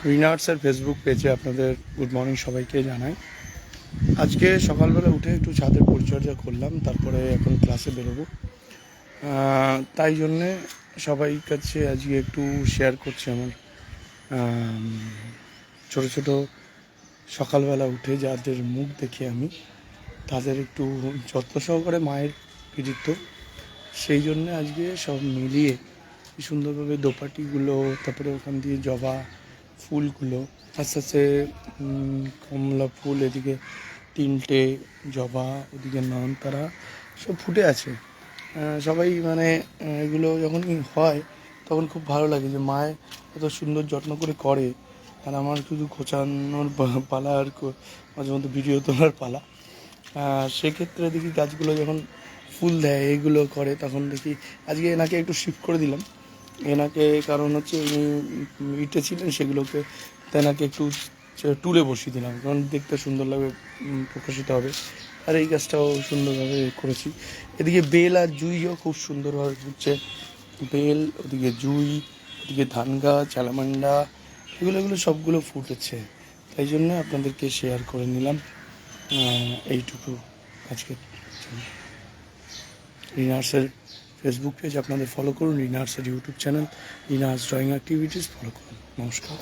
রিনা আর্টসের ফেসবুক পেজে আপনাদের গুড মর্নিং সবাইকে জানাই। আজকে সকালবেলা উঠে একটু ছাদের পরিচর্যা করলাম, তারপরে এখন ক্লাসে বেরোবো। তাই জন্যে সবাই কাছে আজকে একটু শেয়ার করছি আমার ছোটো ছোটো সকালবেলা উঠে যাদের মুখ দেখে আমি তাদের একটু যত্ন সহকারে মায়ের কৃতিত্ব, সেই জন্যে আজকে সব মিলিয়ে সুন্দরভাবে দোপাটিগুলো, তারপরে ওখান দিয়ে জবা ফুলগুলো আস্তে আস্তে কমলা ফুল, এদিকে তিনটে জবা, ওদিকে নয়নতারা সব ফুটে আছে। সবাই মানে এগুলো যখনই হয় তখন খুব ভালো লাগে যে মায়ের এত সুন্দর যত্ন করে। আর আমার শুধু খোঁচানোর পালা আর মাঝে মধ্যে ভিডিও তোলার পালা। সেক্ষেত্রে দেখি গাছগুলো যখন ফুল দেয় এগুলো করে, তখন দেখি আজকে এনাকে একটু শিফট করে দিলাম। এনাকে কারণ হচ্ছে উনি ইটে ছিলেন, সেগুলোকে তেনাকে একটু টুলে বসিয়ে দিলাম, কারণ দেখতে সুন্দর লাগবে, প্রকাশিত হবে। আর এই গাছটাও সুন্দরভাবে করেছি। এদিকে বেল আর জুঁইও খুব সুন্দরভাবে ফুটছে। বেল, ওদিকে জুঁই, ওদিকে ধান গাছ, অ্যালামান্ডা, এগুলো সবগুলো ফুটেছে। তাই জন্য আপনাদেরকে শেয়ার করে নিলাম এইটুকু আজকে। রিনা আর্টসের ফেসবুক পেজ আপনাদের ফলো করুন, রিনা আর্টসের ইউটিউব চ্যানেল রিনা আর্টস ড্রয়িং অ্যাক্টিভিটিস ফলো করুন। নমস্কার।